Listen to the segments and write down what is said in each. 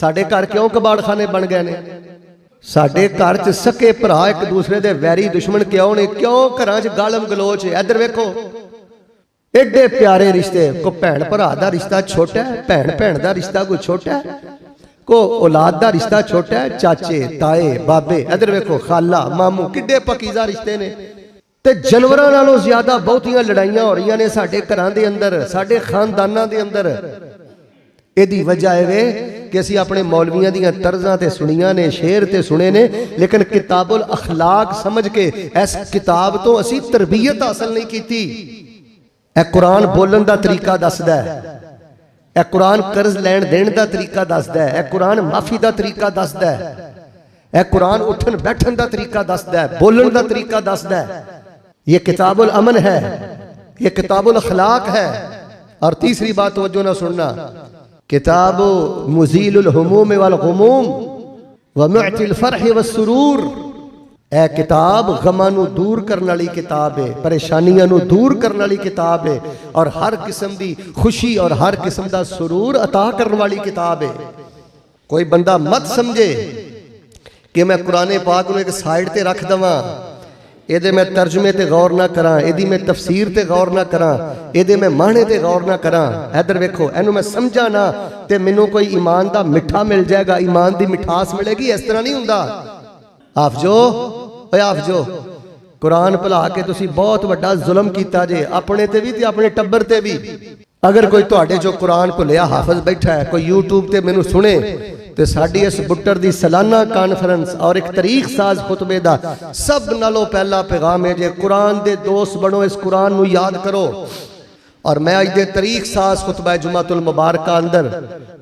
साडे घर क्यों कबाड़खाने बन गए ने? साडे घर च सके भरा एक दूसरे दे वैरी दुश्मन क्यों ने? क्यों घरां च गालम गलोच? इधर वेखो, एडे प्यारे रिश्ते। को भैन भरा दा रिश्ता छोटा है, भैन भैन दा रिश्ता कोई छोटा है, को औलाद दा रिश्ता छोटा है, चाचे ताए बाबे, इधर वेखो खाला मामू, किड्डे पकीज़ा रिश्ते ने। ते जानवरां नालों ज्यादा बहुतियां लड़ाइयां हो रही ने साडे घरां दे अंदर, साडे खानदानां दे अंदर। इहदी वजह है कि असीं अपने मौलवियां दीयां तर्जां ते सुनियां ने, शेर ते सुने ने, लेकिन किताबुल अखलाक समझ के इस किताब तो असीं तरबियत हासिल नहीं कीती। ए कुरान बोलन दा तरीका दसदा है, ए कुरान कर्ज लैण देण दा तरीका दसदा है, ए कुरान माफी दा तरीका दसदा है, ए कुरान उठन बैठन दा तरीका दसदा है, बोलन दा तरीका दसदा है। ये किताबुल अमन है, ये किताबुल अखलाक है। और तीसरी बात तवज्जो ना सुनना, किताब मुज़ीलुल हुमूम वल गुमूम व मुअतिल फरह व सुरूर। ए किताब गमां नूं दूर करने वाली किताब है, परेशानियां नूं दूर करने वाली किताब है, और हर किस्म दी खुशी और हर किस्म दा सुरूर अता करने वाली किताब है। कोई बंदा मत समझे कि मैं कुरान पाक नूं एक साइड ते रख दवां, ਇਹਦੇ मैं तर्जमे ते गौर ना करा, ਇਹਦੀ मैं तफसीर ते गौर ना करा, ਇਹਦੇ मैं माणे ते गौर ना करा। इधर वेखो, इनू मैं समझा ना ते मैनू कोई ईमान दा मिठा मिल जाएगा, ईमान दी मिठास मिलेगी। इस तरह नहीं हुंदा। हाफजो ओए हाफजो, कुरान भुला के तुसी बहुत वड्डा जुल्म कीता जे, अपने ते भी ते अपने टब्बर ते भी। अगर कोई तुहाडे जो कुरान भुलिया हाफज बैठा है, कोई यूट्यूब ते मैनू सुने, तो साड़ी इस बुट्टर दी सालाना कॉन्फ्रेंस और एक तारीख साज खुतबे दा सब नालों पहला पैगाम है जे कुरान दे दोस्त बनो, इस कुरान नू याद करो। और मैं अज दे तारीख साज खुतबा जुमातुल मुबारक अंदर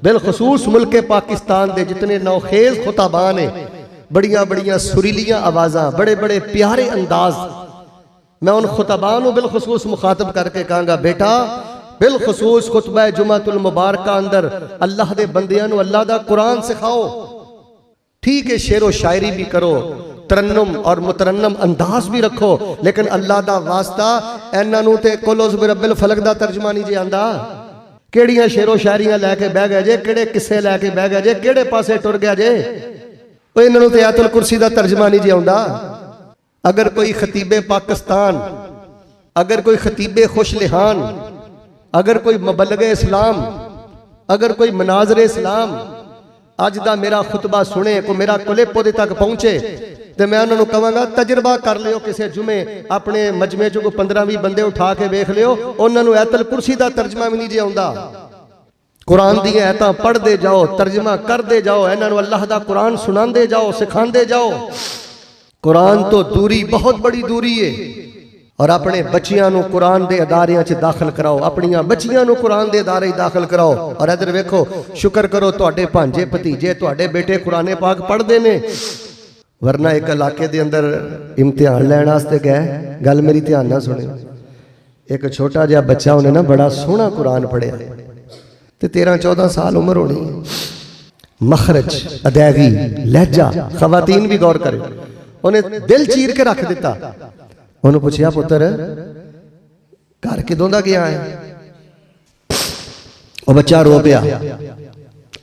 बिलखसूस मुल्क पाकिस्तान दे जितने नौखेज खुताबान है, बड़िया बड़िया सुरीलियां आवाज़ां, बड़े बड़े प्यारे अंदाज, मैं उन खुताबान को बिलखसूस मुखातब करके कहूँगा, बेटा बिलखसूस खुतबा जुमातुल मुबारक अंदर अल्लाह दे बंदियां नूं अल्लाह दा कुरान सिखाओ। ठीक है, शेरो शायरी भी करो, तरन्नुम और मुतरन्नम अंदाज भी रखो, लेकिन अल्लाह दा वास्ता इन्हां नूं ते कुल उज़ बिरब्बिल फलक दा तर्जमा नहीं जे आंदा। किहड़ियां शेरो शायरियां लैके बह गए जे, किहड़े किस्से लैके बह गए जे, किहड़े पासे टुर गया जे। इन्हां नूं ते आयतुल कुर्सी दा तर्जमा नहीं जे आंदा। अगर कोई खतीबे पाकिस्तान, अगर कोई खतीबे खुशलिहान, अगर कोई मुबल्लिगे इस्लाम, अगर कोई मनाजरे इस्लाम अज दा मेरा खुतबा सुने, को मेरा क्लिप उहदे तक पहुंचे, तो मैं उन्होंने कहांगा तजर्बा कर लियो, किसी जुमे अपने मजमे चो 15-20 बंदे उठा के वेख लियो, उन्होंने आयतुल कुर्सी का तर्जमा भी नहीं जे आउंदा। कुरान दी आयतां पढ़ते जाओ, तर्जमा करते जाओ, इन्होंने अल्लाह का कुरान सुनाते जाओ, सिखाते जाओ। कुरान तो दूरी बहुत बड़ी दूरी है। और अपने बच्चियां नूं कुरान दे अदारियां च दाखिल कराओ, अपनियां बच्चियां नूं कुरान दे अदारे दाखिल कराओ। और इधर वेखो, शुक्र करो तुहाडे भांजे भतीजे तुहाडे बेटे कुरान पाक पढ़ते ने, वरना एक इलाके दे अंदर इम्तिहान लैण वास्ते गए। गल मेरी ध्यान ना सुनियो, एक छोटा जिहा बच्चा उन्हें ना बड़ा सोहना कुरान पढ़िया, ते 13-14 साल उम्र होनी, मखरज, अदैगी, लहजा, खवातीन भी गौर करे, उन्हें दिल चीर के रख दिता। उन्होंने पूछा, पुत्र घर किदों दा गया है? वो बच्चा रो पिया,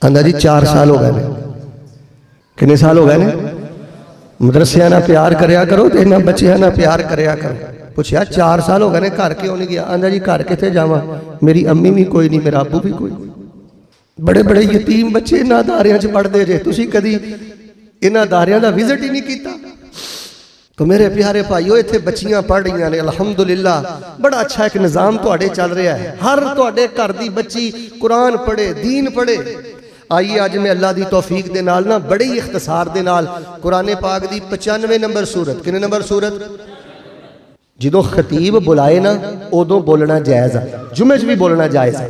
आंदा जी 4 साल हो गए ने। कितने साल हो गए ने? मदरसिया ना प्यार करया करो, तो इन्हां बच्चियां ना प्यार करया करो। पूछा 4 साल हो गए ने, घर क्यों नहीं गया? आंदा जी घर किथे जावां, मेरी अम्मी भी कोई नहीं, मेरा अबू भी कोई नहीं, बड़े बड़े यतीम बच्चे इन्हां अदारियां च पढ़दे जे, तुसीं कदी इन्हां अदारियां दा विजिट ही नहीं कीता। तो मेरे प्यारे भाईओ, इत्थे बच्चियां पढ़ रही ने, अल्हम्दुलिल्लाह, बड़ा अच्छा एक निज़ाम तुहाडे चल रहा है। हर तुहाडे घर दी बच्ची कुरान पढ़े, दीन पढ़े। आइए अज मैं अल्लाह दी तौफीक दे नाल ना बड़े ही इख्तिसार दे नाल कुरान पाक दी 95 नंबर सूरत, कितने नंबर सूरत? जदों खतीब बुलाए ना उदों बोलना जायज़ है, जुमे च भी बोलना जायज़ है।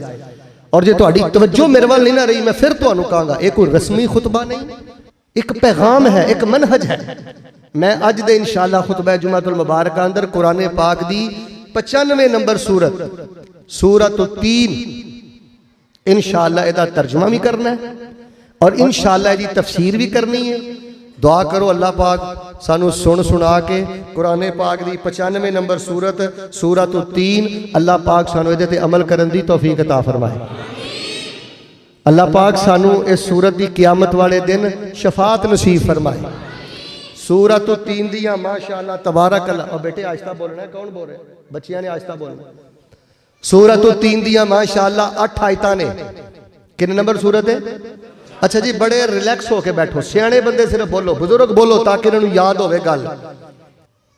और जो तुहाडी तवज्जो मेरे वाल नहीं ना रही, मैं फिर तुहानूं कहांगा, ये कोई रस्मी खुतबा नहीं, एक पैगाम है, एक मनहज है। मैं अज दे इंशाअल्लाह खुतबा जुमातुल मुबारक अंदर कुरान पाक दी 95 नंबर सूरत, सूरत 3, इंशाअल्लाह इहदा तर्जुमा भी करना है और इंशाअल्लाह इहदी तफसीर भी करनी है। दुआ करो अल्लाह पाक सानू सुन सुना के कुरान पाक दी 95 नंबर सूरत, सूरत 3, अल्लाह पाक सानू इहदे ते अमल करन दी तौफीक अता फरमाए। अल्लाह पाक सानू इस सूरत की क़यामत वाले दिन शफात नसीब फरमाए। सूरत 3 दियां माशाअल्लाह तबारक अल्लाह। और बेटे आहिस्ता बोलना है, कौन बोल रहे हैं? बच्चियां ने आहिस्ता बोलना। सूरत 3 दियां माशाअल्लाह 8 आयतां ने। कितने नंबर सूरत है? अच्छा जी, बड़े रिलैक्स होके बैठो, सियाने बंदे सिर्फ बोलो, बुजुर्ग बोलो ताकि इन्होंने याद होवे गल।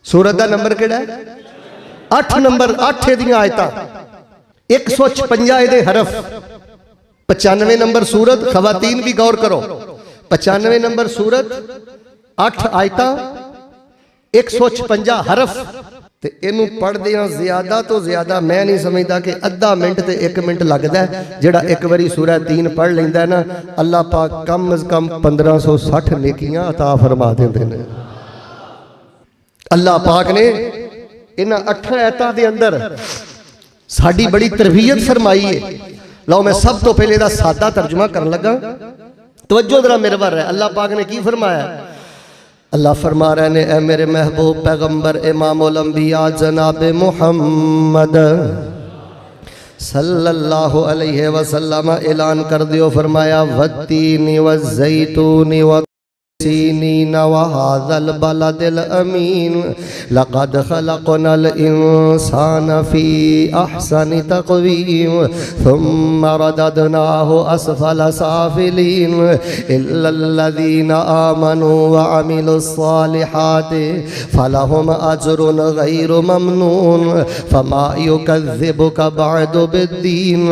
सूरत का नंबर किहड़ा है? 8 नंबर। 8 दियां आयतां, 156 इहदे हरफ। 95 नंबर सूरत। खवातीन भी गौर करो, 95 नंबर सूरत, 8 आयतां, 156 हरफ। ते इनू पढ़दियां ज्यादा तो ज्यादा मैं नहीं समझदा कि अद्धा मिनट ते 1 मिनट लगता है। जिहड़ा एक बारी सूरह 3 पढ़ लैंदा है ना, अल्लाह पाक कम अज कम 1560 नेकियां अता फरमा देंदे ने। अल्लाह पाक ने इन्हां 8 आयतां दे अंदर साडी बड़ी तरबियत फरमाई है। लो मैं सब तो पहले दा सादा तर्जुमा करन लगा, तवज्जो जरा मेरे बार है। अल्लाह पाक ने की फरमाया? अल्लाह फरमा रहे ने, ए मेरे महबूब पैगंबर इमामुल अंबिया जनाब मुहम्मद सल्लल्लाहु अलैहि वसल्लम ऐलान कर दियो, फरमाया वत्तीनी वज़ैतूनी व सीनीन वहाज़ल बलदिल अमीन लक़द खलक़नल इंसान फ़ी अहसनि तक़वीम सुम्मा रददनाहु अस्फ़ल साफ़िलीन इल्लल्लज़ीन आमनू व अमिलुस्सालिहाति फ़लहुम अज्रुन गैरु ममनून फ़मा युकज़्ज़िबुका बअदु बिद्दीन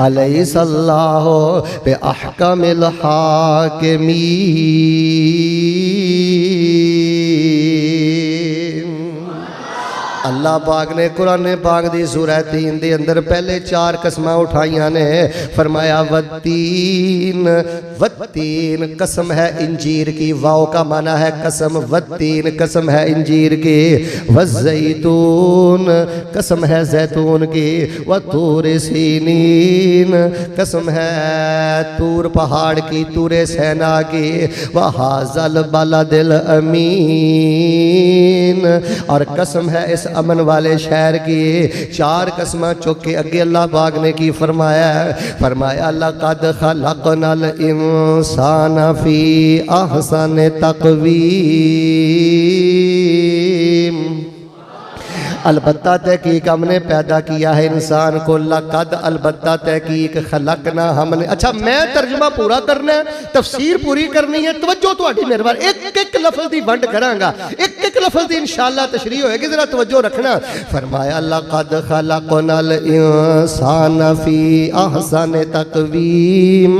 अलैहिस्सलाहु बिअहकमिल हाकिमीन। अल्लाह पाक ने कुरान पाक दी सूरह 3 दे अंदर पहले 4 कसमां उठाइयां ने। फरमाया वत्तीन, वत्तीन कसम है इंजीर की, वाओ का माना है कसम, वत्तीन कसम है इंजीर की, वज़ैतून कसम है जैतून की, व तूर सीनीन कसम है तूर पहाड़ की, तूरे सैना की, व हाज़ल बलदिल अमीन और कसम है इस अमन वाले शहर की। 4 कसमां चुक के अगे अल्लाह पाक ने की फरमाया? फरमाया लक़द खलक़नल इंसान फ़ी अहसनि तक़वीम। अलबत्ता तहकीक हमने पैदा किया है इंसान को, लक़द अलबत्ता तहकीक खलकना हमने। अच्छा मैं तर्जुमा पूरा करना है, तफसीर पूरी करनी है, तवज्जो तुहाडी मेरे बार एक एक लफ्ज़ दी वंड करांगा, एक एक लफ्ज़ दी इंशाअल्लाह तशरीह होएगी, जरा तवज्जो रखना। फरमाया लक़द खलक़नल इंसान फ़ी अहसनि तक़वीम,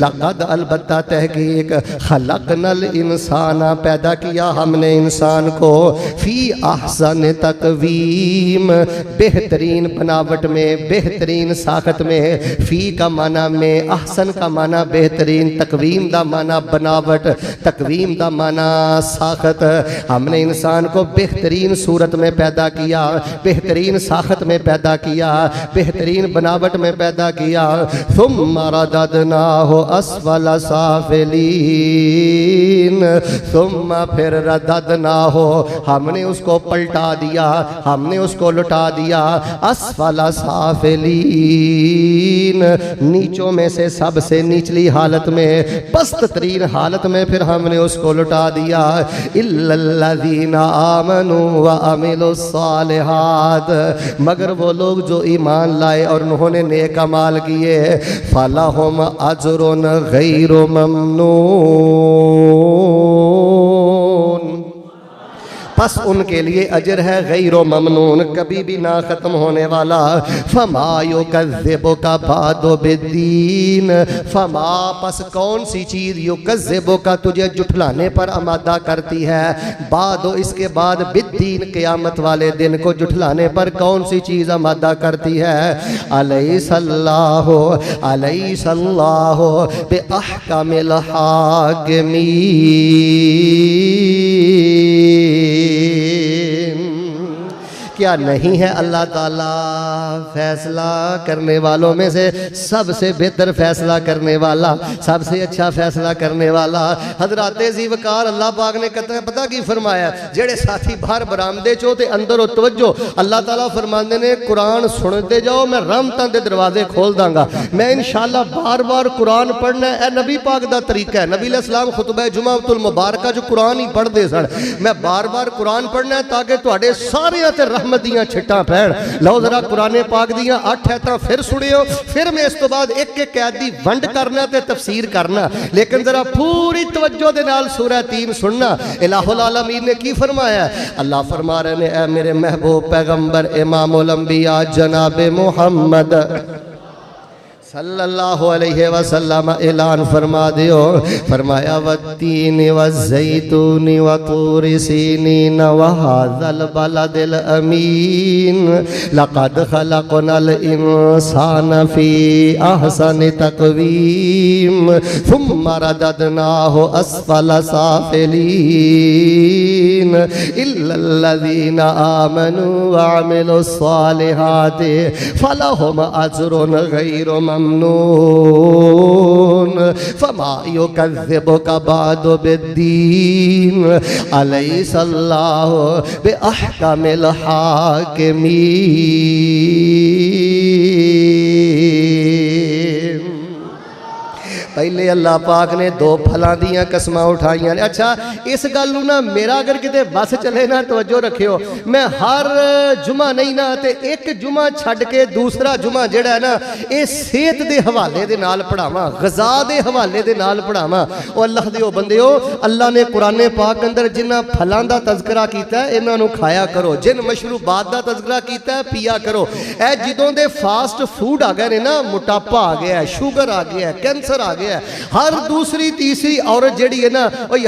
लक़द अलबत्ता तहकीक खलक़नल इंसान पैदा किया हमने इंसान को, फ़ी अहसनि तक़वीम बेहतरीन बनावट में, बेहतरीन साखत में। फ़ी का माना में, अहसन का माना बेहतरीन, तकवीम का माना बनावट, तकवीम का माना साखत। हमने इंसान को बेहतरीन सूरत में पैदा किया, बेहतरीन साखत में पैदा किया, बेहतरीन बनावट में पैदा किया। सुम्मा रददनाहु अस्फल साफिलीन, सुम्मा फिर रददनाहु हमने उसको पलटा दिया, हमने उसको लुटा दिया, अस्फला साफिलीन नीचों में से सबसे निचली हालत में, पस्त तरीन हालत में फिर हमने उसको लुटा दिया। इल्लल्लज़ीना आमनू व अमिलुस्सालिहात, मगर वो लोग जो ईमान लाए और उन्होंने नेक अमाल किए, फलहुम अज्रुन गैरु ममनून, बस उनके लिए अजर है गैरो ममनून, कभी भी ना ख़त्म होने वाला। फमा युकज़्ज़िबुका बादो बिद्दीन, फमा पस कौन सी चीज़ युकज़्ज़िबुका तुझे जुठलाने पर आमादा करती है, बादो इसके बाद बिद्दीन क़यामत वाले दिन को जुठलाने पर कौन सी चीज़ आमादा करती है। अलैहिस्सलाहु अलैहिस्सलाहु बिअहकमिल हाकिमीन, क्या नहीं है अल्लाह ताला फैसला करने वालों में से सबसे बेहतर फैसला करने वाला, सबसे अच्छा फैसला करने वाला। हजरत ज़ीवकार अल्लाह पाक ने पता की फरमाया, जेड़े साथी बाहर बरामदे चो ते अंदर हो तवज्जो, अल्लाह ताला फरमाते ने कुरान सुनते जाओ, मैं रहमतां दे दरवाजे खोल दांगा। मैं इंशाअल्लाह बार बार कुरान पढ़ना है, नबी पाक दा तरीका है। नबी अलैहिस्सलाम खुतबा जुमातुल मुबारका जो कुरान ही पढ़ते सन, मैं बार बार कुरान पढ़ना है ताकि तुहाडे सारियां ते रहमत दियां छिट्टां पैण। लो जरा कुरान पाक दियां 8 आयतां फिर सुनियो, फिर मैं इस तो बाद एक एक आयत दी वंड करना ते तफसीर करना, लेकिन जरा पूरी तवज्जो दे नाल सूरह 3 सुनना। इलाहुल आलमीन ने की फरमाया? अल्लाह फरमा रहे ने, ए मेरे महबूब पैगंबर इमामुल अंबिया जनाब मुहम्मद सल्लल्लाहु अलैहि वसल्लम ऐलान फरमा दियो, फरमाया वत्तीन वज़ैतून व तूर सीनीन व हाज़ल बलदिल अमीन लक़द खलक़नल इंसान फ़ी अहसनि तक़वीम सुम्मा रददनाहु अस्फ़ल साफ़िलीन इल्लल्लज़ीना आमनू व अमिलुस्सालिहाति फ़लहुम अज्रुन गैरु ममनून फमा युकज़्ज़िबुका बादु बिद्दीन अलैहिस्सलाहु बिअहकमिल हाकिमीन। पहले अल्लाह पाक ने 2 फलों दियां कसमां उठाइयां ने। अच्छा इस गल नूं ना मेरा अगर किते बस चले ना तवज्जो रखियो, मैं हर जुमा नहीं ना ते एक जुमा छड्ड के दूसरा जुमा जिहड़ा है ना ये सेहत दे हवाले दे नाल पढ़ावां, ग़ज़ा दे हवाले दे नाल पढ़ावां। ओ अल्लाह दिओ बंदिओ, अल्लाह ने कुरान पाक अंदर जिन्हां फलां दा तज़किरा कीता है इन्हां नूं खाया करो, जिन मशरूबात दा तज़किरा कीता है पिया करो। ए जिदों दे फास्ट फूड आ गए ने ना, मोटापा आ गया है, शुगर आ गया है, कैंसर आ गया, हर दूसरी तीसरी औरत जिहड़ी है ना,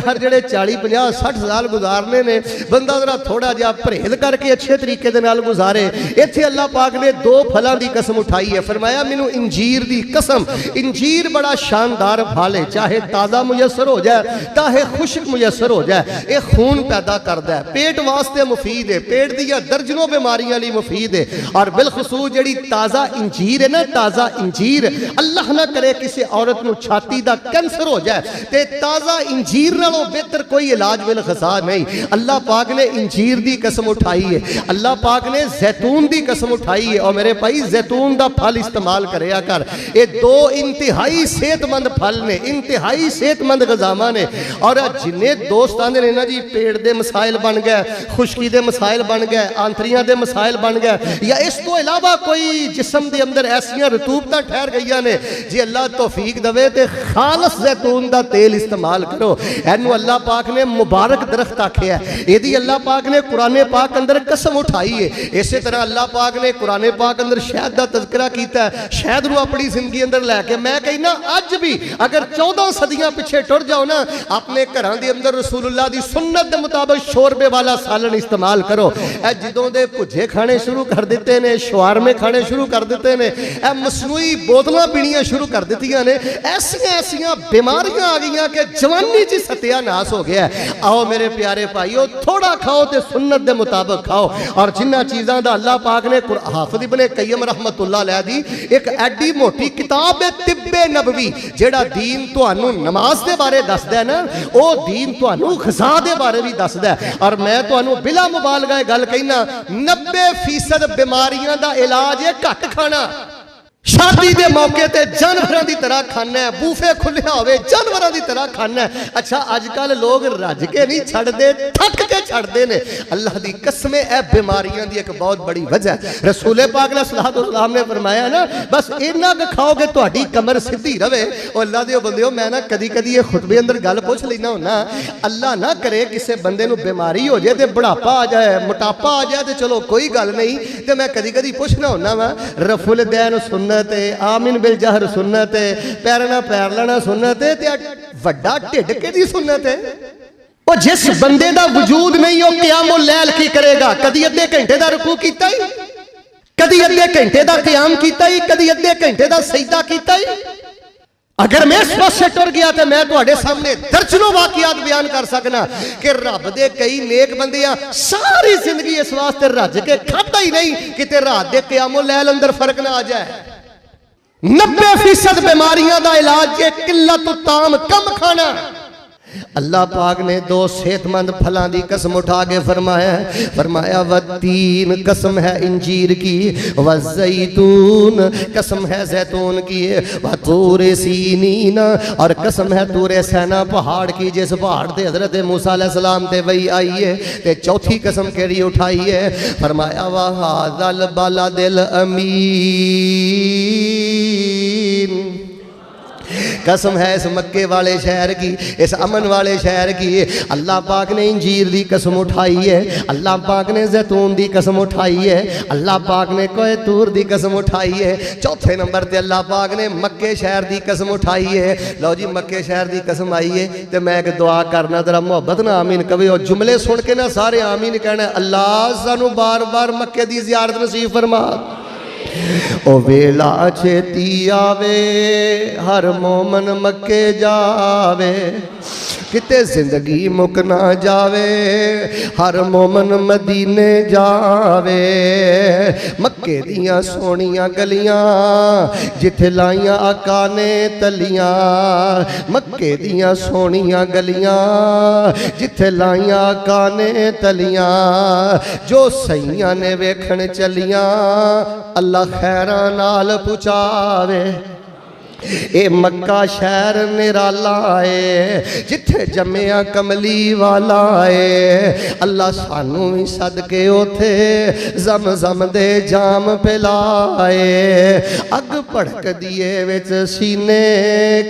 हर जेड़े 40-50-60 साल गुजारने ने, बंदा जरा थोड़ा जिहा परहेज करके अच्छे तरीके दे नाल गुजारे। इत्थे अल्लाह पाक ने 2 फलों की कसम उठाई है, फरमाया मैनू इंजीर दी कसम। इंजीर बड़ा शानदार फल है, चाहे ताज़ा मुयसर हो जाए चाहे खुश्क मुयसर हो जाए, ये खून पैदा करता है, पेट वास्ते मुफीद है, पेट दी दर्जनों बीमारियां लई मुफीद है। और बिलखसूस जिहड़ी ताज़ा इंजीर है ना, ताज़ा इंजीर अल्लाह ना करे किसी औरत नूं छाती दा कैंसर हो जाए ते ताज़ा इंजीर नालों बेहतर कोई इलाज बिलखसा नहीं। अल्लाह पाक ने इंजीर दी कसम उठाई है, अल्लाह पाक ने जैतून दी कसम उठाई है। और मेरे भाई जैतून दा फल इस्तेमाल करेया कर, ये 2 इंतहाई सेहतमंद फल ने, इंतहाई सेहतमंद ग़ज़ावां ने। और जिन्ने दोस्त आंदे ने ना जी पेट दे मसाइल बन गए, खुश्की दे मसाइल बन गए, आंतरियां दे मसाइल बन गए, या इस तो इलावा कोई जिस्म दे अंदर ऐसियां रतूबतां ठहर गई ने, जी अल्लाह तौफीक दवे ते खालस जैतून दा तेल इस्तेमाल करो। एनू अल्लाह पाक ने मुबारक दरख्त आख्या है, यदि अल्लाह पाक ने कुरान पाक अंदर कसम उठाई है। इसी तरह अल्लाह पाक ने कुरान पाक अंदर शहद का तज़किरा किया है, शहद नूं अपनी जिंदगी अंदर लैके मैं कहना अज भी अगर 14 सदियां पिछे टुर जाओ ना, अपने घरों के अंदर रसूलुल्लाह दी सुन्नत के मुताबिक शोरबे वाला सालन इस्तेमाल करो। ए जिदों दे भुजे खाने शुरू कर दिते ने, शवारमे खाने शुरू कर दिते ने, ए मसनूई बोतलां पीनियां शुरू कर दित्तियां ने, ऐसियां ऐसियां बीमारियां आ गई कि जवानी च सत्यानाश हो गया। आओ मेरे प्यारे भाईओ, थोड़ा खाओ तो सुन्नत के मुताबिक खाओ। और जिन्हां चीज़ों का अल्लाह पाक ने हाफिज़ इब्ने क़य्यम रहमतुल्लाह अलैह दी एक एडी मोटी किताब है तिब्बे नबवी, जेड़ा दीन तुहानू नमाज के बारे दसदा है ना, वो दीन तुहानू ग़ज़ा के बारे भी दसदा है। और मैं तुहानू बिला मुबालगा गल कहना, 90% बीमारियां का इलाज है घट खाना। शादी के मौके ते जानवरों की तरह खाना है, बूफे खुलिया होवे जानवरों की तरह खाना है। अच्छा अजकल लोग रज के नहीं छड़ते, थक के छड़ते ने। अल्लाह की कसमें ए बीमारियों की एक बहुत बड़ी वजह है। रसूल पाक अलैहिस्सलाम ने फरमाया ना, बस इन्ना क खाओगे तुहाडी कमर सीधी रवे। और अल्लाह दे बंदेओ, मैं ना कदी कदी ये खुतबे अंदर गल पुछ लेना होना, अल्लाह ना करे किसी बंदे नूं बीमारी हो जाए तो बुढ़ापा आ जाए, मोटापा आ जाए, तो चलो कोई गल नहीं, तो मैं कदी कदी पुछना होना वा रफुल दैन सुन्नत आमिन बिल जहर सुन्नत पैर ना पैर लेना सुन्नत ते वड्डा ढिड किहदी सुन्नत है। वो जिस बंदे दा वजूद नहीं हो क़यामुल लैल की करेगा? कदी अद्धे घंटे दा रुकू कीता ही, कदी अद्धे घंटे दा क़याम कीता ही, कदी अद्धे घंटे दा सजदा कीता ही। अगर मैं इस पासे टुर गया तो मैं तुहाडे सामने दर्जनों वाकियात बयान कर सकना कि रब दे कई नेक बंदियां सारी जिंदगी इस वास्ते रज के खाता ही नहीं कि रात दे क़यामुल लैल अंदर फर्क ना आ जाए। 90% बीमारियां दा इलाज है किल्लत ताम, कम खाना। अल्लाह पाक ने दो सेहतमंद फलों की कसम उठा के फरमाया वतीन कसम है इंजीर की, व ज़ैतून कसम है जैतून की, व तूरे सीनीन और कसम है तूरे सैना पहाड़ की जिस पहाड़ से हजरत मूसा अलैहिस्सलाम ते वही आई है। ते चौथी कसम केड़ी उठाई है, फरमाया वहाज़ल बलदिल अमीन, कसम है इस मक्के वाले शहर की, इस अमन वाले शहर की। अल्लाह पाक ने इंजीर दी कसम उठाई है, अल्लाह पाक ने जैतून दी कसम उठाई है, अल्लाह पाक ने कोए तूर दी कसम उठाई है। चौथे नंबर ते अल्लाह पाक ने मक्के शहर दी कसम उठाई है। लो जी मक्के शहर दी कसम आई है तो मैं एक दुआ करना, जरा मोहब्बत ना आमीन कभी, और जुमले सुन के ना सारे आमीन कहना, अल्लाह सानू बार बार मक्के दी ज़ियारत नसीब फरमा। ओ वेला छेती आवे हर मोमन मक्के जावे, किते जिंदगी मुक ना जावे हर मोमन मदीने जावे। मक्के दियां सोनियां गलियां जिथे लाइयां आका ने तलियां, मक्के दियां सोनियां गलियां जिथे लाइयां आका ने तलियां, जो सैयां ने वेखण चलियां अल्लाह खैरां नाल पुचावे। ए मक्का शहर निराला है जिथे जम्मिया कमली वाला है। अल्लाह सानू भी सदके उथे जम जम दे जाम पिलाए। अग भड़क दिए विच सीने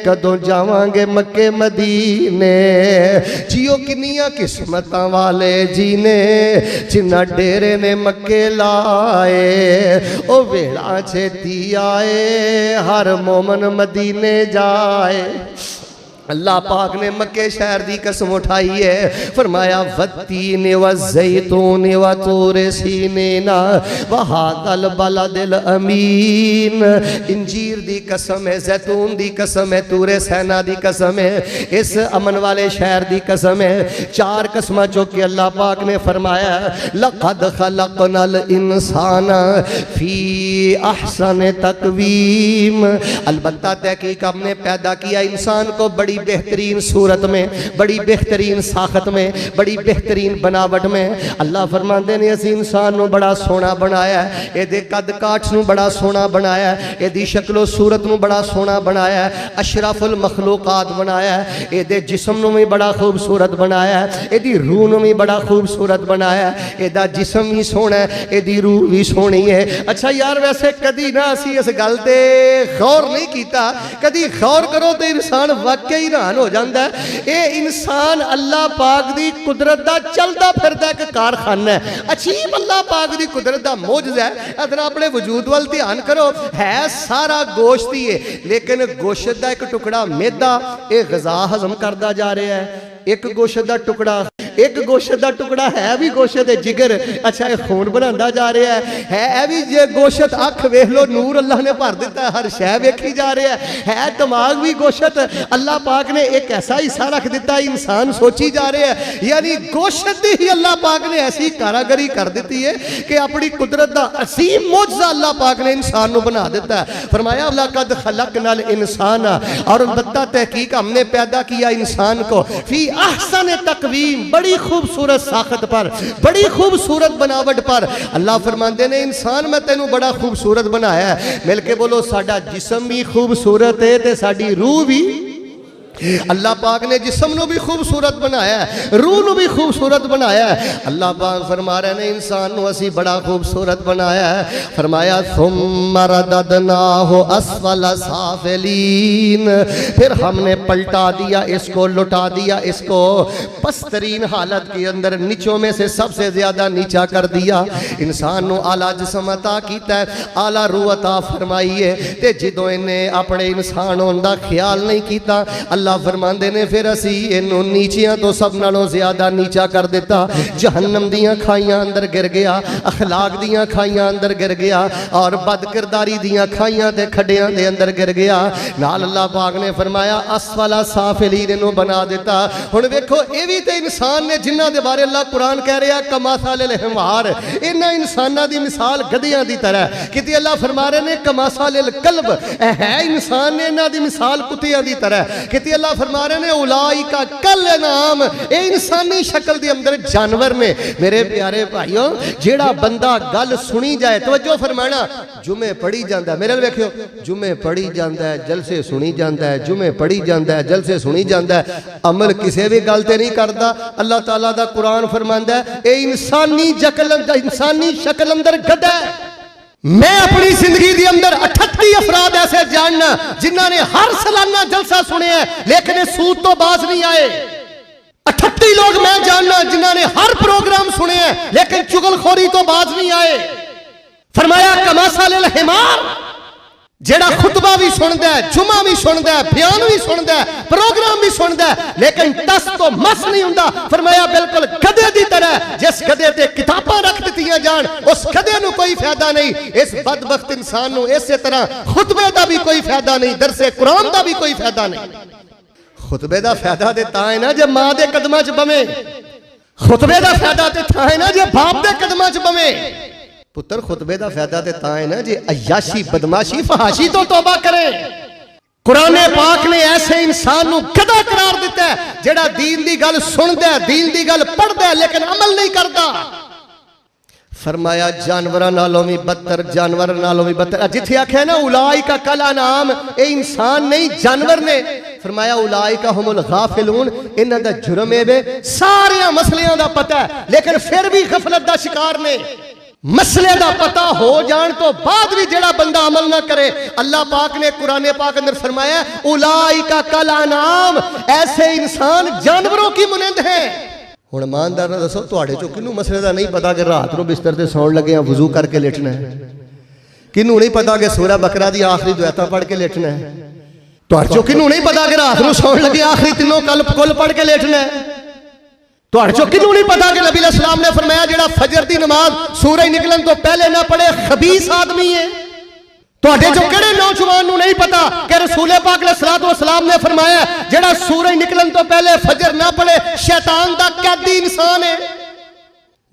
कदों जावांगे मक्के मदीने, जियो किन्नियां किस्मतां वाले जीने जिन्ना डेरे ने मक्के लाए। ओ वेला छेती आए हर मोमन मदीने जाए। अल्लाह पाक ने मक्के शहर की कसम उठाई है, फरमाया वत्तीन व ज़ैतून व तूर सीनीन व हाज़ल बलदिल अमीन। इंजीर दी कसम है, जैतून दी कसम है, तूरे सैना दी कसम है, इस अमन वाले शहर की कसम है। चार कसम चुक के अल्लाह पाक ने फरमाया लक़द खलक़नल इंसान फी अहसन तक़वीम। अलबत्ता तहकीक हमने पैदा किया इंसान को बड़ी बेहतरीन सूरत में, बड़ी बेहतरीन साखत में, बड़ी बेहतरीन बनावट में। अल्लाह फरमाते ने असीं इंसान नूं बड़ा सोहना बनाया है, इहदे कद काठ नूं बड़ा सोहना बनाया है, इहदी शक्लो सूरत नूं बड़ा सोहना बनाया है, अशरफुल मखलूकात बनाया है, इहदे जिस्म नूं भी बड़ा खूबसूरत बनाया है, इहदी रूह नूं भी बड़ा खूबसूरत बनाया है। इहदा जिस्म भी सोहना है, इहदी रूह भी सोहनी है। अच्छा यार वैसे कदी ना असीं इस गल ते गौर नहीं कीता, कदी गौर करो तो इंसान वाकई हैरान हो जाता है। ये इंसान अल्लाह पाक दी कुदरत दा चलता फिरदा एक कारखाना है, अजीब अल्लाह पाक दी कुदरत दा मौजज़ा है। अगर अपने वजूद वाल ध्यान करो, है सारा गोश्त ही है, लेकिन गोश्त दा एक टुकड़ा मैदा ये गज़ा हजम करता जा रहा है, एक गोश्त दा टुकड़ा, एक गोश्त का टुकड़ा है भी गोश्त जिगर, अच्छा ये खून बनाता जा रहा है भी जे गोश्त। अख वेख लो नूर अल्लाह ने भर दिता है, हर शह वेखी जा रहा है दिमाग भी गोश्त। अल्लाह पाक ने एक ऐसा हिस्सा रख दिता है इंसान सोची जा रहे हैं, यानी गोश्त ही अल्लाह पाक ने ऐसी कारागरी कर दी है कि अपनी कुदरत का असीम मौजज़ा अल्लाह पाक ने इंसान को बना दिता है। फरमाया लक़द खलक़नल इंसान, और बता तहकीक हमने पैदा किया इंसान को फी अहसन तक़वीम, बड़ी खूबसूरत साखत पर, बड़ी खूबसूरत बनावट पर। अल्लाह फरमाते ने इंसान मैं तेनू बड़ा खूबसूरत बनाया है। मिल के बोलो साडा जिस्म भी खूबसूरत है ते साडी रूह भी। अल्लाह पाक ने जिस्म नू भी खूबसूरत बनाया है, रूह नू भी खूबसूरत बनाया है। अल्लाह पाक फरमा रहे ने इंसान नू असी बड़ा खूबसूरत बनाया है। फरमाया सुम्मा रददनाहु अस्फल साफिलीन, फिर हमने पलटा दिया इसको, लुटा दिया इसको पस्तरीन हालत के अंदर, नीचों में से सबसे ज्यादा नीचा कर दिया। इंसान नू आला जिस्म अता कीता है, आला रूह अता फरमाई है, ते जिदों इन्हें अपने इंसान होने का ख्याल नहीं किया, अल्लाह फरमांदे ने फिर असी इनू नीचियां तो सब नालों ज्यादा नीचा कर दिता, जहन्नम दियां खाइयां अंदर गिर गया, अखलाक दियां खाइयां अंदर गिर गया और बदकिरदारी दियां खाइयां ते खड्डियां दे अंदर गिर गया। नाल अल्लाह पाक ने फरमाया असफला साफिलीन इनू बना दिता। हुण वेखो ये भी तो इंसान ने जिन्हां दे बारे अल्लाह कुरान कह रहा कमासालिल हिमार, इन्हां इंसानां दी मिसाल गधियां दी तरह, किते अल्लाह फरमा रहे ने कमासालिल कल्ब, है इंसान ने इन्हां दी मिसाल कुत्तियां दी तरह, किते अल्लाह फरमा रहे ने उलाइका कल नाम, ये इंसानी शक्ल दे अंदर जानवर ने। मेरे प्यारे भाइयों जेड़ा बंदा गल सुनी जाए, तवज्जो फरमाना, जुमे पढ़ी जाता है, मेरे वेखियो जुमे पढ़ी जाता है, जलसे सुनी जाता है, जुमे पढ़ी जाता है, जलसे सुनी जाता है, अमल किसी भी गल ते नहीं करता। अल्लाह ताला दा कुरान फरमांदा है ये इंसानी शक्ल अंदर गधा है। मैं अपनी जिंदगी के अंदर 38 अफराद ऐसे जानना जिन्हों ने हर सालाना जलसा सुने लेकिन सूद तो बाज नहीं आए। 38 लोग मैं जानना जिन्होंने हर प्रोग्राम सुने लेकिन चुगलखोरी तो बाज नहीं आए। फरमाया कमासालिल हिमार, जेड़ा खुतबा भी सुनता है, जुमा भी सुनता है, बयान भी सुनता है, प्रोग्राम भी सुनता है, लेकिन टस तो मस नहीं हुंदा। फरमाया बिल्कुल गधे की तरह, जिस गधे ते किताबां रख दित्तियां जान उस गधे नूं कोई फायदा नहीं। इस बदबख्त इंसान नूं इसे तरह खुतबे का भी कोई फायदा नहीं, दरसे कुरान का भी कोई फायदा नहीं। खुतबे का फायदा तो तां है ना जे मां दे कदमां च बवे, खुतबे का फायदा तो तां है ना जे बाप दे कदमां च बवे। पुत्र खुतबे का फायदा तो तां है ना जे अयाशी बदमाशी फहाशी तो तौबा करे। कुरान पाक ने ऐसे इंसान नूं गधा करार दिता है जेड़ा दीन दी गल सुनदा है, दीन दी गल पढ़दा है लेकिन अमल नहीं करता। फरमाया जानवरां नालों भी बदतर, जानवर नालों भी बदतर। जिथे आख्या ना उलाइका कल अनाम, ये इंसान नहीं जानवर ने। फरमाया उलाइका हुमुल गाफिलून, इन्हां दा जुर्म है सारे मसलियां दा पता है लेकिन फिर भी गफलत दा शिकार ने। मसले का पता हो जान तो बाद भी जेड़ा बंदा अमल ना करे, अल्लाह पाक ने कुरान पाक अंदर फरमाया उलाइका कल अनाम, ऐसे इंसान जानवरों की मुनंद है। हुण ईमानदार नाल दसो तुहाडे चों किनू मसले का नहीं पता कि रात को बिस्तर ते सौण लगे वजू करके लेटना है? किनू नहीं पता कि सूरह बकरा दी आखिरी दुआता पढ़ के लेटना है? तुहाडे चों किनू नहीं पता कि रात को सौण लगे आखिरी तीनों कुल पढ़ के लेटना है? तुहाडे चों किनू नहीं पता कि नबी अलैहिस्सलाम ने फरमाया जेड़ा फजर दी नमाज सूरज निकलन तो पहले ना पढ़े खबीस आदमी है? तुहाडे चों किहड़े नौजवान नूं नहीं पता कि रसूल पाक अलैहिस्सलातु वस्सलाम ने फरमाया जेड़ा सूरज निकलन तो पहले फजर ना पढ़े शैतान दा कैदी इंसान है?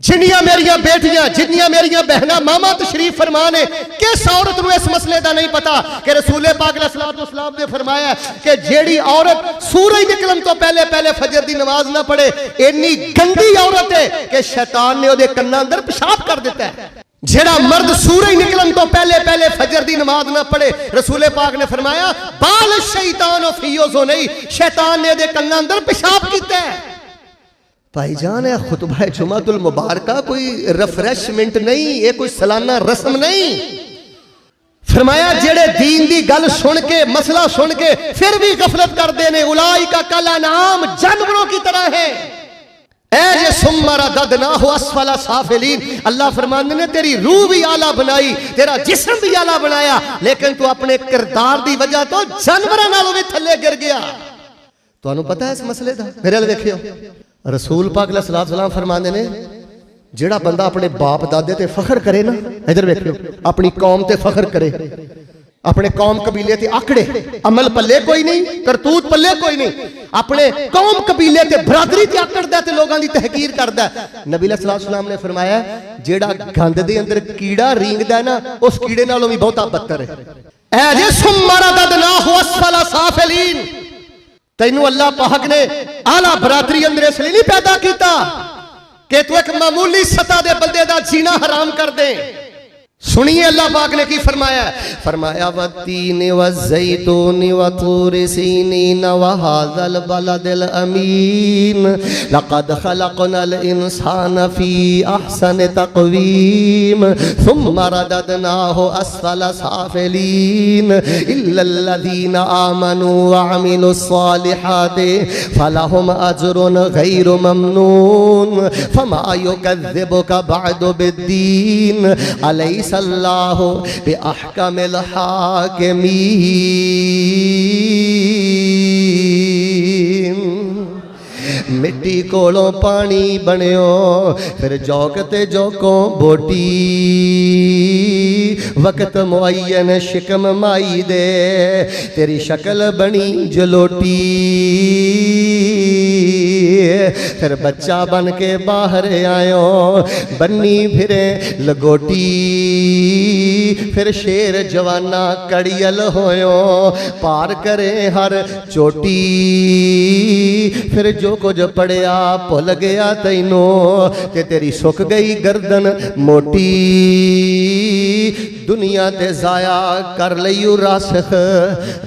जिन्नियां मेरियां बेटियां, जिन्नियां मेरियां बहना मामा तशरीफ फरमा ने, किस औरत नूं इस मसले का नहीं पता कि रसूल पाक अलैहिस्सलातु वस्सलाम ने फरमाया कि जेड़ी औरत सूरज निकलन तो पहले पहले फजर दी नमाज ना पढ़े इन्नी गंदी औरत है कि शैतान ने उहदे कन्नां अंदर पेशाब कर दिता है। जेड़ा मर्द सूरज निकलन तो पहले पहले फजर दी नमाज ना पढ़े, रसूल पाक ने फरमाया बाल शैतान फीयोज़ो नहीं, शैतान ने उहदे कन्नां अंदर पेशाब कीता है। भाईजान है खुतबा जुमातुल मुबारका कोई रिफ्रेशमेंट नहीं, ये कोई सालाना रस्म नहीं। फरमाया जेड़े दीन दी गल सुन के मसला सुन के फिर भी गफलत करते हैं, उलाइका कल अनाम, जानवरों की तरह है। ऐ सुम्मरा ददना हो असफला साफिलीन, अल्लाह फरमाते ने तेरी रूह भी आला बनाई, तेरा जिस्म भी आला बनाया, लेकिन तू अपने किरदार दी वजह तो जानवरां नालों भी थल्ले गिर गया। तुहानू पता है इस मसले का? मेरे अल देखियो रसूल पाक अलैहिस्सलातु वस्सलाम फरमाते ने जेड़ा बंदा अपने बाप दादे ते फखर करे ना, इधर देखियो अपनी कौम ते फखर करे, अपने कौम कबीले ते आकड़े, अमल पल्ले कोई नहीं, करतूत पल्ले कोई नहीं, अपने कौम कबीले ते बरादरी ते आकड़दा ते लोगों की तहकीर करदा। नबी अलैहिस्सलातु वस्सलाम ने फरमाया जेड़ा गंद दे अंदर कीड़ा रींगदा ना उस कीड़े नालों भी बहुता बदतर है। ऐ जे सुम्मरा ददनाहु असफला साफिलीन, तैनू अल्लाह पाक ने आला बरादरी अंदर इसलिए नहीं पैदा किया कि तू एक मामूली सतह दे बंदे दा जीना हराम कर दे। सुनिए अल्लाह पाक ने की फरमाया, फरमाया वत्तीन वज़ैतून वतूर सीनीन वहाज़ल बलदिल अमीन लक़द खलक़नल इंसान फी अहसन तक़वीम सुम्मा रददनाहु अस्फल साफिलीन इल्लल्लज़ीना आमनू वअमिलुस्सालिहाति फलहुम अज्रुन गैरु ममनून फमा युकज़्ज़िबुका बअदु बिद्दीन अलैसा अल्लाहु बिअहकमिल हाकिमीन। मिट्टी कोलों पानी बनियो फिर जौक ते जौकों बोटी वक्त मुअय्यन शिकम माई दे तेरी शक्ल बनी जलोटी फिर बच्चा बन के बाहर आयो बन्नी फिरे लगोटी फिर शेर जवाना कड़ियल होयो पार करे हर चोटी फिर जो कुछ पढ़िया भुल गया तैनू ते तेरी सुक गई गर्दन मोटी दुनिया ते जाया कर लियू रासख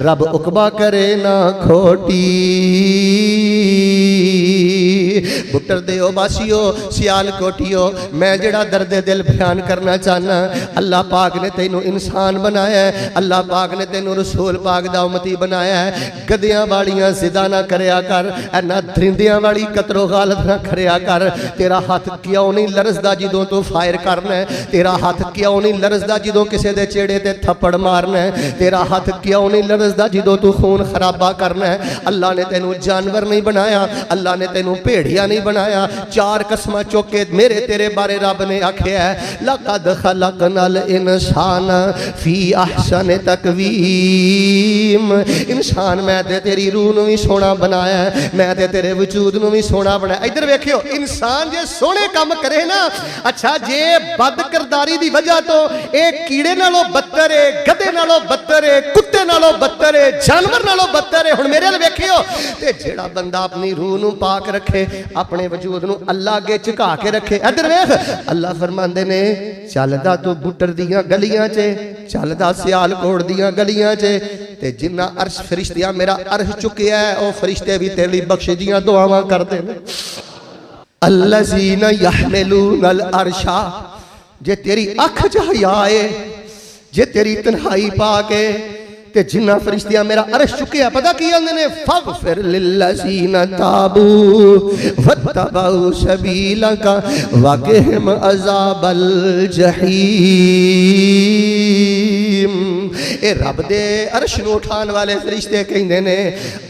रब उकबा करे ना खोटी बुट्टर देओ बासियो सियाल कोटियो मैं जड़ा दर्द दिल बयान करना चाहना अल्लाह पाक ने तेनू इंसान बनाया है अल्लाह पाक ने तेनू रसूल पाक दा उम्मती बनाया है गधियां वालियां जिदा ना करया कर ऐना दरिंदियां वाली कतरो गालत ना करया कर तेरा हाथ क्यों नहीं लरसदा जदों तू फायर करना है तेरा हाथ क्यों नहीं लरसदा जदों किसी दे चेड़े ते थप्पड़ मारना है तेरा हाथ क्यों नहीं लरसदा जदों तू खून खराबा करना है अल्लाह ने तेनू जानवर नहीं बनाया अल्लाह ने तेनू भेड़िया नहीं बनाया चार कसमां चुक के मेरे तेरे बारे रब ने आख्या है लक़द खलक़नल इंसान फी अहसन तकवीम इंसान मैं ते तेरी रूह नूं भी सोहना बनाया मैं ते तेरे वजूद नूं भी सोहना बनाया इधर वेखियो इंसान जे सोहने काम करे ना अच्छा जे बद किरदारी दी वजह तो एक कीड़े नालों बदतर है गधे नालों बदतर है कुत्ते नालों बदतर है जानवर नालों बदतर है हुण मेरे अल वेखियो ते जेड़ा बंदा अपनी रूह नूं पाक रखे अपने वजूद नूं अल्लाह अगे झुका के रखे इधर वेख अल्लाह फरमांदे ने चलदा तू बुटर दियां गलियां च चलदा सियालकोट दियां गलियां च ते जिन्ना अर्श फरिश्तियां मेरा अर्श चुकिया है ओ फरिश्ते भी तेरी बख्श दियां दुआवां करदे ने अल्लज़ीना यहमिलूनल अर्शा जे तेरी अख च हया है जे तेरी तन्हाई पाके ते जिन्ना फरिश्तियां मेरा अर्श चुके पता की आंदे ने फगफिर लिल्लज़ीना ताबू वत्तबऊ सबीलका वक़िहिम अज़ाबल जहीम ए रब दे अर्श नूं उठाने वाले फरिश्ते कहंदे ने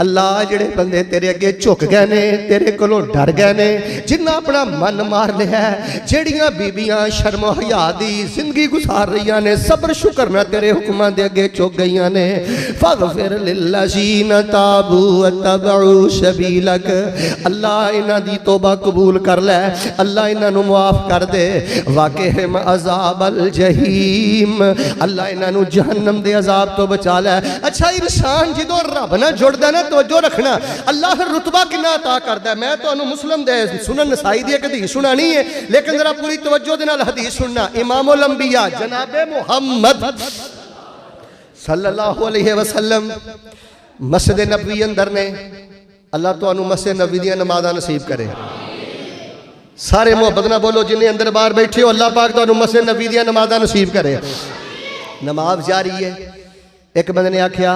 अल्लाह जेड़े बंदे तेरे अगे झुक गए ने तेरे कोलों डर गए ने जिन्ना अपना मन मार लिया जेड़ियां बीबियां शर्मो हया दी जिंदगी गुजार रही ने सब्र शुक्र ना तेरे हुक्मां दे अगे झुक गईयां ने फगफिर लिल्लज़ीना ताबू वत्तबऊ सबीलक अल्लाह इन्हां दी तौबा कबूल कर लै अल्लाह इन्हां नूं माफ कर दे वक़िहिम अज़ाबल जहीम अल्लाह इन्हां नूं जहन्नम दे अजाब तो बचा लै अच्छा इंसान जदों रब नाल जुड़दा ना तवज्जो रखना अल्लाह फिर रुतबा कितना अता करदा मैं तुहानूं मुस्लिम दे सुनन नसाई दी एक हदीस सुनानी है लेकिन जरा पूरी तवज्जो दे नाल हदीस सुनना इमामुल अंबिया जनाबे मुहम्मद सल्लल्लाहु अलैहि वसल्लम मस्जिद नबवी अंदर ने अल्लाह तुहानूं मस्जिद नबवी दी नमाज़ां नसीब करे सारे मुहब्बत ना बोलो जिन्हें अंदर बाहर बैठे हो अल्लाह पाक तुहानूं मस्जिद नबवी दी नमाज़ां नसीब करे नमाज जारी है एक बंदे ने आख्या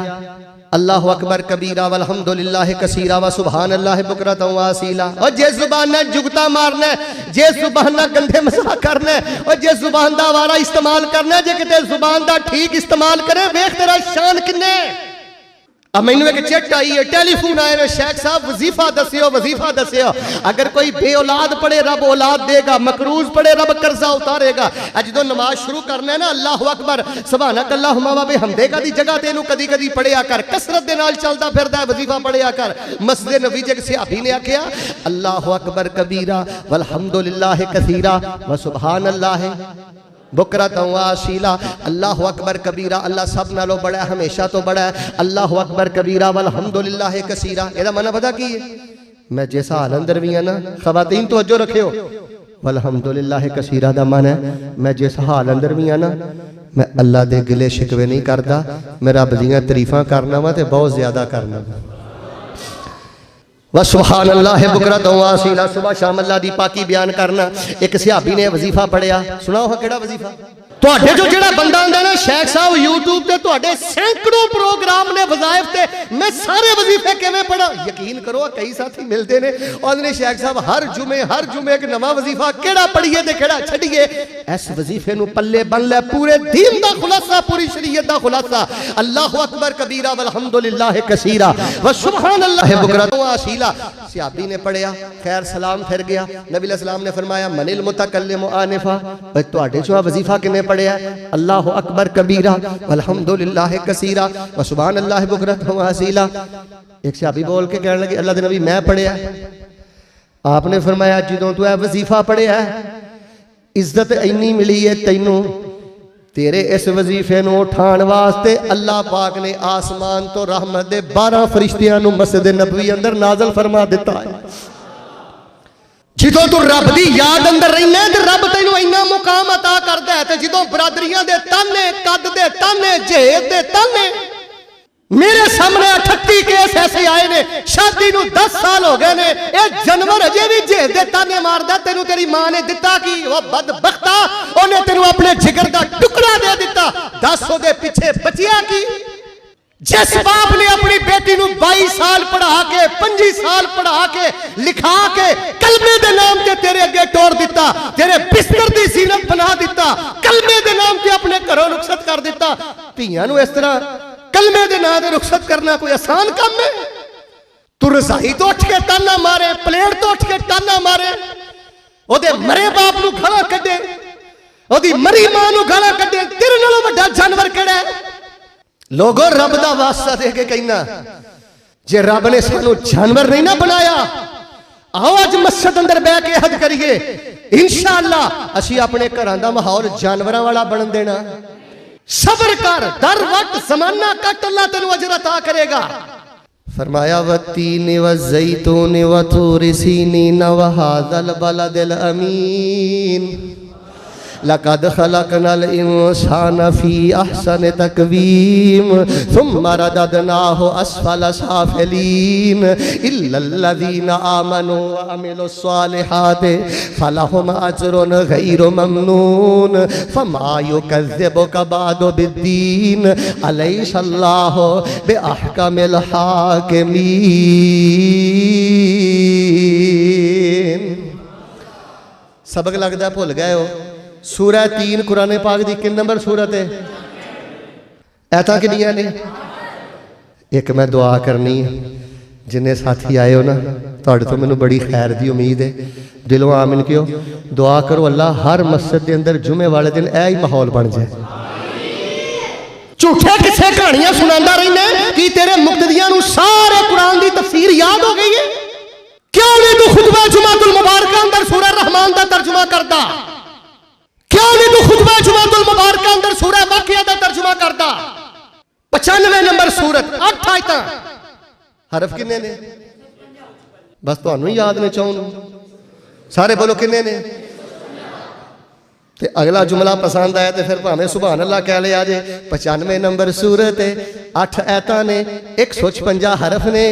अल्लाहु अकबर कबीरा वल्हम्दुलिल्लाह कसीरा व सुभान अल्लाह बुकरतन व असीला और जे जुबान ने जुगता मारना जे जुबान ना गंदे मजाक करना और जे जुबान दा वारा इस्तेमाल करना जे किते जुबान दा ठीक इस्तेमाल करे वेख तेरा शान किन्ने अब मैनू एक चिट आई है टेलीफोन आए ने शेख साहब वजीफा दसियो अगर कोई बे औलाद पढ़े रब औलाद देगा मकरूज पढ़े रब कर्जा उतारेगा जो नमाज शुरू करना है ना अल्लाहु अकबर सुभानक अल्लाहुम्मा व बिहम्दिका दी जगह तेनू कदी कदी पढ़िया कर कसरत दे नाल चलदा फिरदा वजीफा पढ़िया कर मस्जिद नबी जग सहाबी ने आख्या अल्लाहु अकबर कबीरा वल्हम्दुलिल्लाह कसीरा व सुभान अल्लाह बुकरतन व असीला अल्लाहु अकबर कबीरा अल्लाह सब नालों बड़ा है हमेशा तो बड़ा है अल्लाहु अकबर कबीरा वल्हम्दुलिल्लाह कसीरा एदा मतलब पता की है मैं जिस हाल अंदर भी है ना खवातीन तवज्जो रखियो वल्हम्दुलिल्लाह कसीरा दा मन है मैं जिस हाल अंदर भी है ना मैं अल्लाह दे गिले शिकवे नहीं करता मैं रब दीयां तारीफां करना वा ते बहुत ज्यादा करना व सुभान अल्लाह बुकरतन व असीला सुबह शाम अल्लाह दी पाकी बयान करना एक सहाबी ने वजीफा पढ़िया सुनाओ केड़ा वजीफा ਤੁਹਾਡੇ ਜੋ ਜਿਹੜਾ ਬੰਦਾ ਆਂਦਾ ਨਾ शेख साहब यूट्यूब ਤੇ ਤੁਹਾਡੇ ਸੈਂਕੜੋਂ ਪ੍ਰੋਗਰਾਮ ਨੇ ਵਜ਼ਾਇਫ ਤੇ ਮੈਂ ਸਾਰੇ ਵਜ਼ੀਫੇ ਕਿਵੇਂ ਪੜਾਂ ਯਕੀਨ ਕਰੋ ਕਈ ਸਾਥੀ ਮਿਲਦੇ ਨੇ ਉਹਦੇ ਨੇ शेख साहब हर जुमे एक नवा वजीफा ਕਿਹੜਾ ਪੜੀਏ ਤੇ ਕਿਹੜਾ ਛੱਡੀਏ ਇਸ ਵਜ਼ੀਫੇ ਨੂੰ ਪੱਲੇ ਬੰਨ ਲੈ ਪੂਰੇ दीन ਦਾ ਖੁਲਾਸਾ पूरी शरीयत ਦਾ ਖੁਲਾਸਾ अल्लाह अकबर कबीरा वल्हम्दुलिल्लाह कसीरा व सुभान अल्लाह बुकरतन व असीला सहाबी ने पढ़िया खैर सलाम फिर गया नबी सलाम ने फरमाया मनिल मुतकल्लिम आनिफा भाई ਤੁਹਾਡੇ ਚੋਂ वजीफा किने पढ़िया अल्लाह अकबर कबीरा वल्हम्दुलिल्लाह कसीरा व सुभान अल्लाह बुकरतन व असीला एक सहाबी बोल के कहने लगे अल्लाह दे नबी मैं पढ़िया आपने फरमाया ਜਦੋਂ तू वजीफा पढ़िया इज्जत इन्नी मिली है तैनू तेरे इस वजीफे नूं उठाण वास्ते अल्लाह पाक ने आसमान तो रहमत दे 12 फरिश्तियां नूं मस्जिद नबवी अंदर नाज़िल फरमा दिता है ਜਦੋਂ तू रब दी याद अंदर रहना ते रब तैनू इन्ना मुकाम अता करदा है ते ਜਦੋਂ बरादरियां दे ताने कद दे ताने जेब दे ताने मेरे सामने 38 केस ऐसे आए ने शादी नूं 10 साल हो गए ने ये जानवर अजे भी जेब दे ताने मारदा तेनू तेरी मां ने दिता की वो बदबख्ता ओने तेनू अपने जिगर दा टुकड़ा दे दिता 10 ओदे पीछे बचिया की जिस बाप ने अपनी बेटी नूं 22 साल पढ़ा के 25 साल पढ़ा के लिखा के कलमे दे नाम ते तेरे अगे टोर दिता तेरे बिस्तर दी जीनत बना दिता कलमे दे नाम ते अपने घरों रुखसत कर दिता धीआं नूं इस तरह कलमे दे नाम ते रुखसत करना कोई आसान काम है तू रजाई तो उठ के ताना मारे प्लेट तो उठ के ताना मारे ओदे मरे बाप नूं गालां कड्डे ओदी मरी मां नूं गालां कड्डे तेरे नालों वड्डा जानवर किहड़ा है लोगों रब दा वास्ता दे के कहना जे रब ने सानू जानवर नहीं ना बनाया आओ अज मस्जिद अंदर बैठ के हज करिए इंशाअल्लाह असी अपने घरां दा माहौल जानवरां वाला बन देना सब्र कर दर वक्त जमाना कट अल्लाह तेनू अजर अता करेगा फरमाया वत्तीन व ज़ैतून व तूर सीनीन व हाज़ल बलदिल अमीन लक़द खलक़नल इंसान फी अहसन तक़वीम सुम्मा रददनाहु अस्फल साफिलीन इल्लल्लज़ीना आमनू व अमिलुस्सालिहाति फलहुम अज्रुन गैरु ममनून फमा युकज़्ज़िबुका बअदु बिद्दीन अलैहिस्सलाहु बिअहकमिल हाकिमीन सबक लगदा भुल गए हो सूरह 3 कुरान पाक दी किन नंबर सूरत है ऐता किनियां ने एक मैं दुआ करनी जिन्हें साथी आए हो ना तुहाडे तो मैनूं बड़ी खैर दी उम्मीद है दिलों आमीन कहो दुआ करो अल्लाह हर मस्जिद के अंदर जुमे वाले दिन ऐ ही माहौल बन जाए झूठे किस्से कहानियां सुनांदा रहना कि तेरे मुक्तदियां नूं सारे कुरान दी तफसीर याद हो गई है क्यों नहीं तू खुतबा जुमातुल मुबारक अंदर सूरह रहमान दा तर्जुमा करदा क्यों नहीं तू खुतबा जुमातुल मुबारक अंदर सूरह वाक़िया दा तर्जुमा करदा 95 नंबर सूरत 8 आयतां हरफ किन्ने ने बस तुहानू ही याद ने चाहूं सारे बोलो किन्ने ने ते अगला जुमला पसंद आया तो फिर भावें सुभान अल्लाह कह लिया जे 95 नंबर सूरत 8 आयतां ने 156 हरफ ने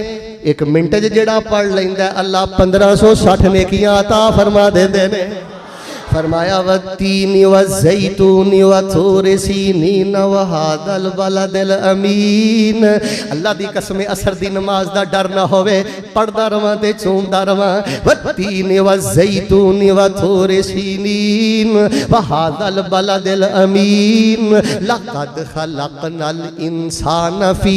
एक मिनट जेड़ा पढ़ लैंदा अल्लाह 1560 नेकियां अता फरमा देंदे ने फरमाया वत्तीन व ज़ैतून व तूर सीनीन व हाज़ल बलदिल अमीन अल्लाह दी कसम असर दी नमाज दा डर ना होवे पढ़दा रवां ते चूमदा रवां वत्तीन व ज़ैतून व तूर सीनीन व हाज़ल बलदिल अमीन लक़द खलक़नल इंसान फी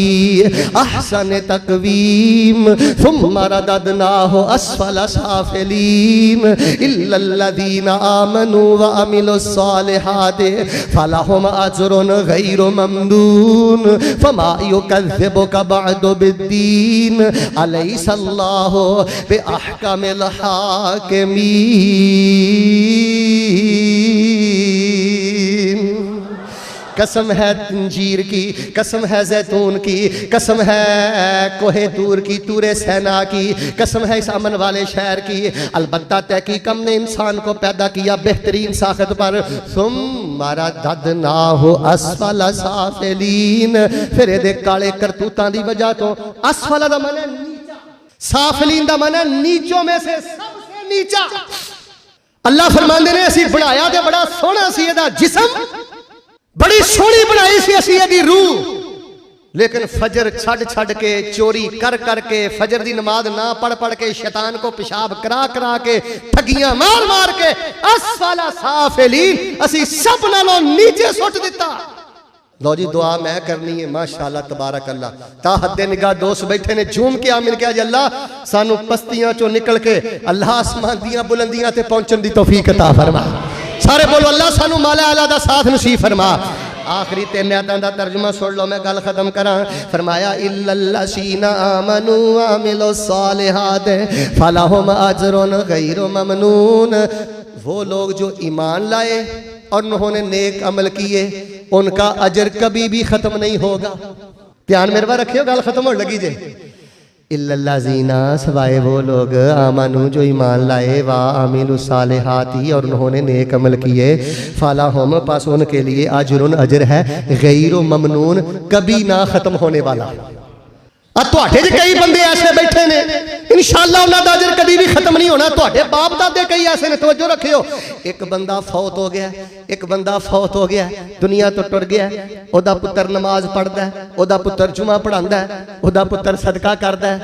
अहसन तक़वीम सुम्मा रददनाहु अस्फल साफिलीन इल्लल्लज़ीना आमनू व अमिलुस्सालिहाति फलहुम अज्रुन गैरु ममनून फमा युकज़्ज़िबुका बअदु बिद्दीन अलैहिस्सलाहु बिअहकमिल हाकिमीन कसम है तंजीर की कसम है जैतून की कसम है कोहे तूर की तूरे सैना की कसम है इस अमन वाले शहर की अलबत्ता तहकीक हमने इंसान को पैदा किया बेहतरीन साखत पर सुम्मा रददनाहु अस्फल साफिलीन फिर ये काले करतूतां दी वजह तो अस्फल दा मन है नीचा साफिलीन दा मन है नीचों में से सबसे नीचा अल्लाह फरमांदे ने असीं बनाया ते बड़ा सोहना सी इहदा जिस्म बड़ी सोहनी बनाई सी असी इहदी रूह, लेकिन फजर छड़ छड़ के चोरी कर करके फजर की नमाज ना पढ़ पढ़ के शैतान को पेशाब करा करा के ठगियां मार मार के असफला साफिलीन असी सब नालों नीचे सुट दिता। लो जी दुआ मैं करनी है माशाअल्लाह तबारक अल्लाह। ता हद्दे निगाह दोस्त बैठे ने झूम के आमिन किया अल्लाह सानू पस्तियां चो निकल के अल्लाह आसमान दियां बुलंदियां ते पहुंचन दी तौफीक अता फरमा। सारे बोलो अल्लाह सानू मौला आला दा साथ नसीब फरमा। आखिरी 3 आयतां दा तर्जुमा सुन लो, मैं गल खत्म करा। फरमाया इल्लल्लज़ीना आमनू व अमिलुस सालिहात फलहुम अजरुन गैरु ममनून। वो लोग जो ईमान लाए और उन्होंने नेक अमल किए उनका अजर कभी भी खत्म नहीं होगा। ध्यान मेरे पास रखियो, गल खत्म होने लगी जे। इल्लल्लज़ीना सवाए वो लोग आमनू जो ईमान लाए वा आमिलुस सालिहाती और उन्होंने नेक अमल किए फलाहुम पास उनके लिए अजरुन अजर है गैरु ममनून कभी ना खत्म होने वाला। तुहाडे च कई बंदे ऐसे बैठे ने इंशाअल्लाह उन्हां दा अजर कभी भी खत्म नहीं होना। तुहाडे बाप दादे कई ऐसे ने, तवज्जो रखियो। एक बंदा फौत हो गया, एक बंदा फौत हो गया, दुनिया तो टुर गया, ओदा पुत्र नमाज पढ़दा है, ओदा पुत्र जुमा पढ़ांदा है, ओदा पुत्र सदका करदा है,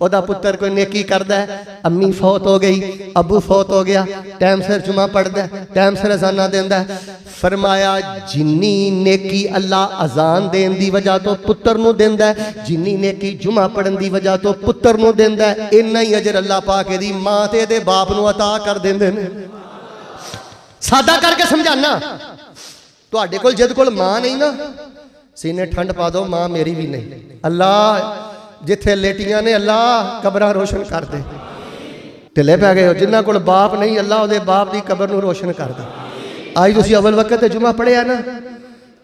ओदा पुत्र कोई नेकी करदा है। अम्मी फौत हो गई, अबू फौत हो गया, टाइम सिर जुमा पढ़दा है, टाइम सिर अजाना देंदा है। फरमाया जिन्नी नेकी अल्लाह अजान देन दी वजह तो पुत्र नूं देंदा है, जिन्नी नेकी जुमा पढ़न दी वजह तो पुत्र नूं देंदा है, इन्ना ही अजर अल्लाह पाक दी मां ते दे बाप नूं अता कर देंदे ने। सादा करके समझाना, तुहाडे कोल जिद कोल मां नहीं ना सीने ठंड पा दो, मां मेरी भी नहीं। अल्लाह जिथे लेटियां ने अल्लाह कबरां रोशन कर दे। ढिले पै गए हो जिन्हां कोल बाप नहीं, अल्लाह उहदे बाप दी कबर नूं रोशन कर दे। आज तुसीं अव्वल वक्त जुमा पढ़िया ना,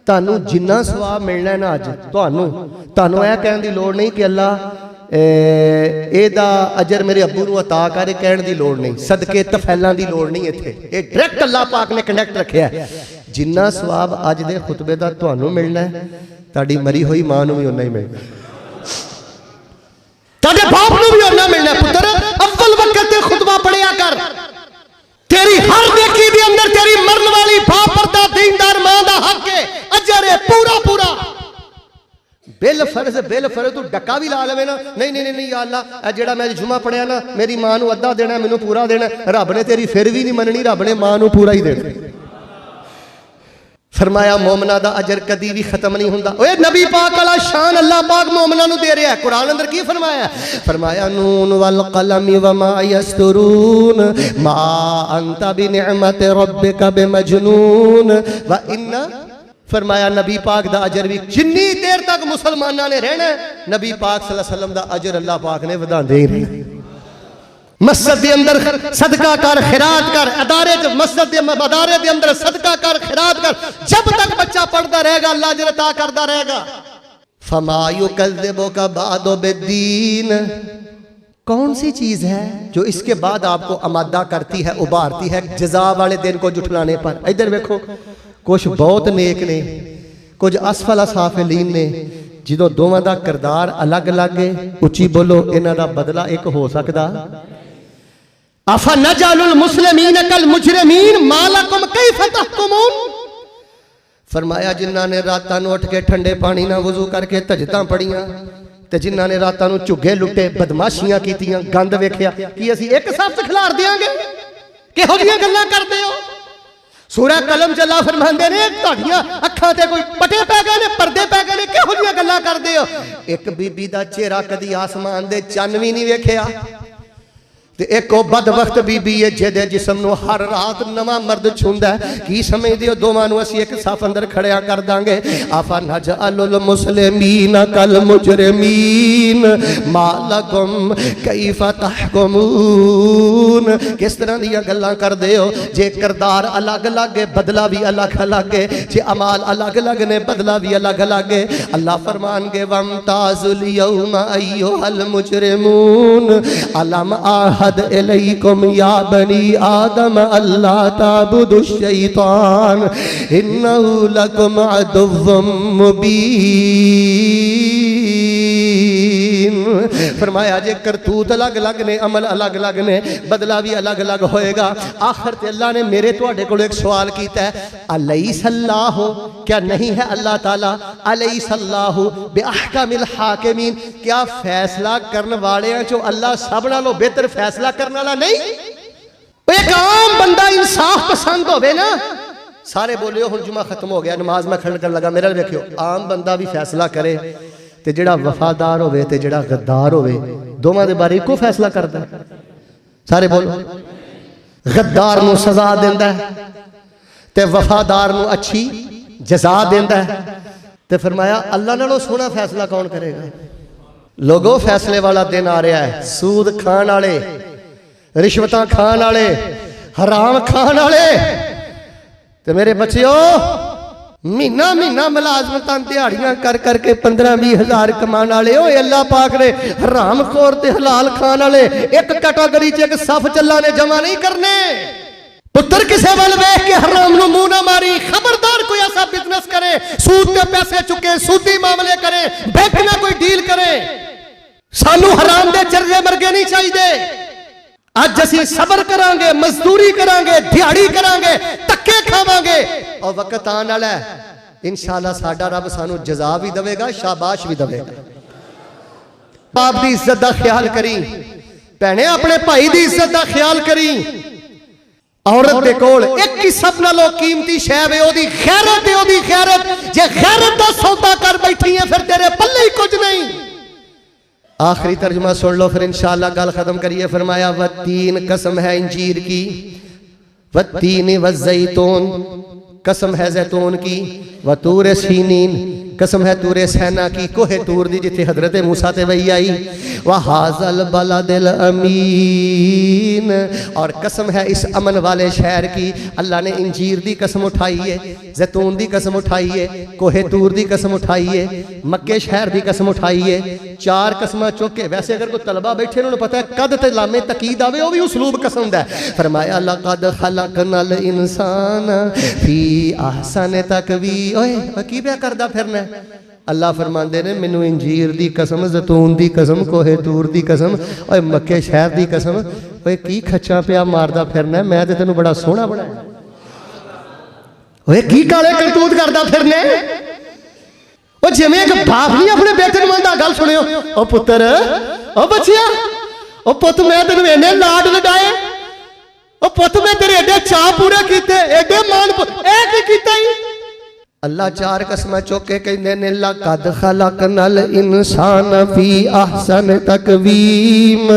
तुहानूं जिन्ना सवाब मिलना है ना अज तुहानूं यह कहण दी लोड़ नहीं कि अल्लाह एदा अजर मेरे अब्बू नूं अता कर, कहण दी लोड़ नहीं, सदके तफैलां दी लोड़ नहीं। इत्थे ये डायरैक्ट अल्लाह पाक ने कनैक्ट रखिया है। जिन्ना सवाब अज दे खुतबे दा तुहानूं मिलना है, तुहाडी मरी होई मां नूं भी उन्ना ही मिलना, तुहाडे बाप नूं भी उन्ना मिलना। पुत्र अव्वल वक्त ते खुतबा पढ़िया कर, तेरी हर नेकी दे अंदर तेरी मरन वाली बाप परदा दीनदार मां दा हक है, अजर है पूरा पूरा। बिल फर्ज तू डक्का भी ला लवे ना, नहीं नहीं नहीं या अल्लाह जेड़ा मैं जुमा पढ़िया ना मेरी मां नूं अद्धा देना, मैनूं पूरा देना, रब ने तेरी फिर भी नहीं मननी, रब ने मां नूं पूरा ही देना। फरमाया मोमना दा अजर कदी भी खत्म नहीं हुंदा। ओए नबी पाक वाला शान अल्लाह पाक मोमना नूं दे रहा है। कुरान अंदर की फरमाया? फरमाया नून वल कलम वमा यस्तुरून मा अंता बिनिअमति रब्बिका बिमजनून व इन्ना। फरमाया नबी पाक दा अजर भी जिन्नी देर तक मुसलमाना ने रहना नबी पाक सल्लल्लाहु अलैहि वसल्लम दा अजर अल्लाह पाक ने वधांदे ही रहना। मस्जिद के अंदर सदका कर, खिरात कर, मस्जिद के अदारे के अंदर सदका कर, खिरात कर, जब तक बच्चा पढ़ता रहेगा अल्लाह अजर अता करता रहेगा। फमा युकज़्ज़िबुका बादु बिद्दीन, कौन सी चीज है जो इसके बाद आपको आमादा करती है, उभारती है जज़ा वाले दिन को जुठलाने पर। इधर देखो कुछ बहुत नेक ने, कुछ असफल साफिलीन ने, जो दोवां दा किरदार अलग अलग है। उची बोलो इन्हां दा बदला एक हो सकदा। अफा नजालुल मुस्लिमीन कल मुजरिमीन मालकुम कैफ तहकुमून। फरमाया जिन्हां ने रातां नूं उठ के ठंडे पानी नाल वुजू करके तजदां पढ़ियां ते जिन्हां ने रातां नूं झुग्गे लुटे, बदमाशियां कीतियां, गंद वेखिया, कि असीं एक साथ खिलार देंगे? किहो जिहियां गल्लां करदे हो? सूरह कलम च अल्लाह फरमांदे ने तुहाडियां अखां ते कोई पटे पै गए ने, पर्दे पै गए ने, किहो जिहियां गल्लां करदे हो? एक बीबी दा चेहरा कदी आसमान दे चन्न भी नहीं वेखिया ते एक ओ बदबख्त बीबी है जिहदे जिस्म नूं हर रात नवां मर्द छूंदा है। की समझदे हो दोवां नूं असीं एक साफ अंदर खड़िया कर दांगे? आफा नजअलुल मुस्लिमीन कल मुजरिमीन मालकुम कैफ तहकुमून। किस तरह दी गल्लां करदे हो? जे किरदार अलग अलग है बदला भी अलग अलग है, जे अमाल अलग अलग ने बदला भी अलग अलग है। अल्लाह फरमानगे वमताजुल यौमा अय्युहल मुजरिमून अलम आहद इलैकुम या बनी आदम अल्लाह ताबुदु शैतान इन्नहु लकुम अदुव्वुम मुबीन। फरमाया जे करतूत अलग अलग ने, अमल अलग अलग ने, बदला भी अलग अलग होएगा। आखिर ते अल्लाह ने मेरे तुहाडे कोल एक सवाल कीता है, अलैहिस्सल्लाहु, क्या नहीं है अल्लाह ताला अलैहिस्सल्लाहु बिअहकामिल हाकिमीन, क्या फैसला करने वाले चो अल्लाह सब नालों बेहतर फैसला करने वाला नहीं? एक आम बंदा इंसाफ पसंद होवे ना, सारे बोले हुण जुमा खत्म हो गया, नमाज में खड़न कर लगा, मेरा वेखियो आम बंदा भी फैसला करे ते जेड़ा वफादार होवे ते जेड़ा गद्दार होवे दोवां दे बारे इको फैसला करदा है। सारे बोलो, गद्दार नूं सजा देंदा है ते वफादार नूं अच्छी जजा देंदा है। ते फरमाया अल्लाह नालों सोहना फैसला कौन करेगा? लोगों, फैसले वाला दिन आ रहा है। सूद खाण वाले, रिश्वतां खाण वाले, हराम खाण वाले ते मेरे बच्चियो महीना महीना मुलाजमतां दिहाड़ियां कर करके 15-20 हज़ार कमाने वाले हो, अल्लाह पाक ने हराम खोर ते हलाल खान वाले एक कैटेगरी च एक सफ चला ने जमा नहीं करने। पुत्र किसे वाल वेख के हराम नूं मुंह ना मारी, खबरदार कोई ऐसा बिजनेस करे, सूद के पैसे चुके, सूदी मामले करे, बैंक ना कोई डील करे, सानू हराम दे चर्जे मरगे नहीं चाहिए। अज असीं सबर करांगे, मजदूरी करांगे, दिहाड़ी करांगे, धक्के खावांगे और वक्त आने वाला है इंशाअल्लाह साडा रब सानू जजा भी देवेगा, शाबाश भी देवेगा। बाप दी इज्जत दा ख्याल करी, भैणे अपने भाई दी इज्जत दा ख्याल करी। औरत दे कोल एक ही सब नालों कीमती शै वे ओदी गैरत, ओदी गैरत। जे गैरत दा सौदा कर बैठी है फिर तेरे पल्ले ही कुछ नहीं। आखिरी तर्जुमा सुन लो फिर इंशाअल्लाह गल खत्म करिए। फरमाया वत्तीन, कसम है इंजीर की, वत्तीन वज़ैतून, कसम है जैतून की, वतूर सीनीन, कसम है तूरे सैना की, कोहे तूर दी जिथे हजरत मूसा ते वही आई, वहाज़ल बलदिल अमीन, और कसम है इस अमन वाले शहर की। अल्लाह ने इंजीर दी कसम उठाई है, जैतून दी कसम उठाई है, कोहे तूर दी कसम उठाई है, मक्के शहर दी कसम उठाई है। चार कसम चुके। वैसे अगर कोई तलबा बैठे उन्होंने पता है कद ते लामे तकीद आवे वो भी उसलूब कसम दा है। फरमाया लक़द खलक़नल इंसान फी अहसन तक़वीम। ओए की क्या करदा फिरना? अल्लाह फरमांदे ने मैनू इंजीर दी कसम, जैतून दी कसम, कोहे तूर दी कसम, ओए मक्के शहर दी कसम, ओए की खच्चा पिया मारदा फिरना, मैं ते तैनू बड़ा सोहना बनाया। ओए की काले करतूत करदा फिरने? ओ जिवें एक बाप नहीं अपने बेटे नूं आंदा, गल सुनियो, ओ पुत्तर, ओ बच्चिया, ओ पुत्त मैं तैनू इन्ने लाड लडाए, ओ पुत्त मैं तेरे एडे चाह पूरे कीते, एडे मान, ए की कीता ही? अल्लाह चार कसम चौके कहते ने लक़द खलक़नल इंसान फी अहसन तक़वीम।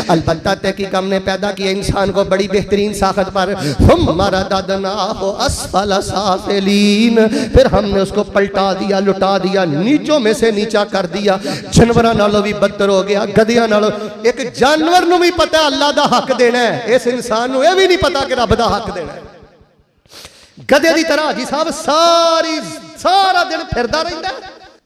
अलबत्ता तहकीक हमने पैदा किया इंसान को बड़ी बेहतरीन साखत पर, सुम्मा रददनाहु अस्फल साफिलीन, फिर हमने उसको पलटा दिया, लुटा दिया, नीचों में से नीचा कर दिया, जानवरों नालों भी बदतर हो गया, गधियां नालों। एक जानवर नूं भी पता अल्लाह दा हक देना है, इस इंसान नूं यह भी नहीं पता कि रब दा हक देना है। गधे की तरह जी साहब सारा दिन फिरदा रहिंदा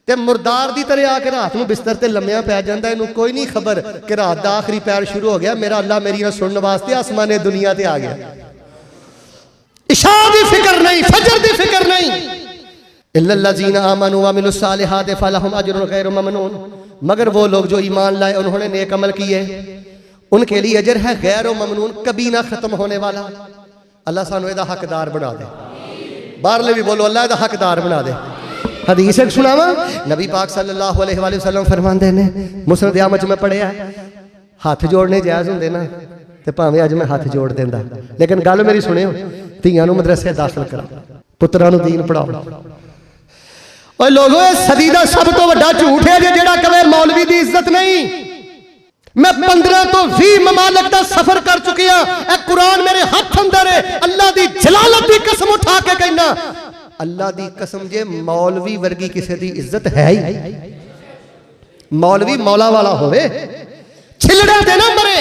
ते मुर्दार की तरह आके रात में बिस्तर ते लम्मिया पै जांदा, इहनूं कोई नहीं खबर कि रात का आखिरी पैर शुरू हो गया, मेरा अल्लाह मेरी सुनने वास्ते आसमाने दुनिया ते आ गया। इशा दी फिक्र नहीं, फजर दी फिक्र नहीं। इल्लल्लज़ीना आमनू व अमिलुस सालिहाति फलहुम अज्रुन गैरु ममनून, मगर वो लोग जो ईमान लाए उन्होंने नेक अमल किए उनके लिए अजर है गैरु ममनून, कभी ना खत्म होने वाला। अल्लाह सानू इहदा हकदार बना दे। बाहरले भी बोलो अल्लाह इहदा हकदार बना दे। हदीस एक सुनावा, नबी पाक सल्लल्लाहु अलैहि वसल्लम फरमांदे ने, मुस्नद अहमद च मैं पढ़िया, हाथ जोड़ने जायज़ हुंदे ना ते भावें अज मैं हाथ जोड़ देंदा, लेकिन गल मेरी सुनियो, धीआं नूं मदरसे दाखिल करो, पुत्रां नूं दीन पढ़ाओ। ओए लोगो, सदी दा सब तो वड्डा झूठ है जेड़ा कहे मौलवी दी इज्जत नहीं। मैं 15 तो 20 ममालिक का सफर कर चुकी हूं, कुरान मेरे हाथ अंदर है, अल्लाह दी जलालत की कसम उठा के कहना, अल्लाह दी कसम जे मौलवी वर्गी किसी की इज्जत है ही? मौलवी मौला वाला होवे, छिलड़ा दे ना मरे,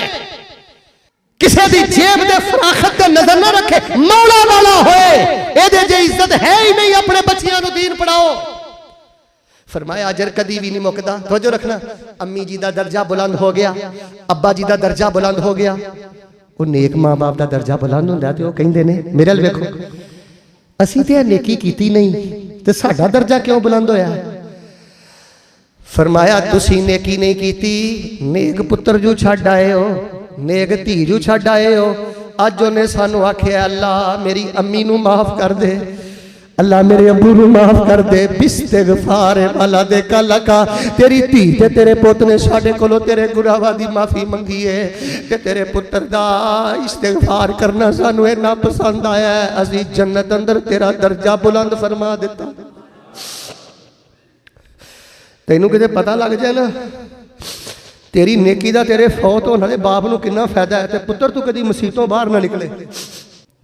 किसी की जेब दे फराखत ते नजर ना रखे, मौला वाला होए, एदे जे इज्जत है ही नहीं। अपने बच्चियां नूं दीन पढ़ाओ। फरमाया अजर कदी भी नहीं मुकदा। तवज्जो रखना, अम्मी जी का दर्जा बुलंद हो गया, अब्बा जी का दर्जा बुलंद हो गया, वो नेक मां बाप का दर्जा बुलंद होंदा ते वो कहंदे ने मेरे अल वेखो असीं ते नेकी कीती नहीं ते साडा दर्जा क्यों बुलंद होया? फरमाया तुसी नेकी नहीं कीती, नेक पुत्र जू छड्ड आए हो, नेक धी जू छड्ड आए हो। अज उन्हें सानू आख्या अल्लाह मेरी अम्मी नू माफ कर दे, अल्लाह मेरे अबू नू माफ कर दे। बिस्तिगफार वाला दे कल का तेरी धी ते तेरे पुत ने साडे कोलों तेरे गुनाहां दी माफी मंगी है ते तेरे पुत्र दा इस्तिगफार करना सानू इन्ना पसंद आया है, असी जन्नत अंदर तेरा दर्जा बुलंद फरमा दिता। तैनू किते पता लग जाए ना तेरी नेकी दा तेरे फौत होने वाले बाप नू कितना फायदा है, ते पुत्र तू कदी मुसीबतों बाहर ना निकले।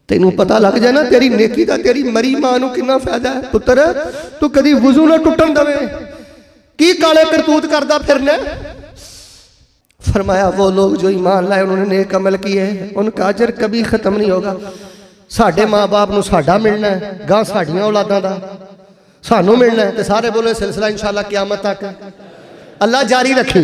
तेनू पता लग जाए ना तेरी नेकी का तेरी मरी मां नू कितना फायदा है। पुत्र तू कदी वुजू ना टुटन दवे, की काले करतूत करदा फिरना। फरमाया वो लोग जो ईमान लाए उन्होंने नेक अमल किए उनका अजर कभी खत्म नहीं होगा। साडे माँ बाप नू साडा मिलना है, गां साडियां औलादां दा सानू मिलना है। ते सारे बोले सिलसिला इंशाअल्लाह क़यामत तक अल्लाह जारी रखे।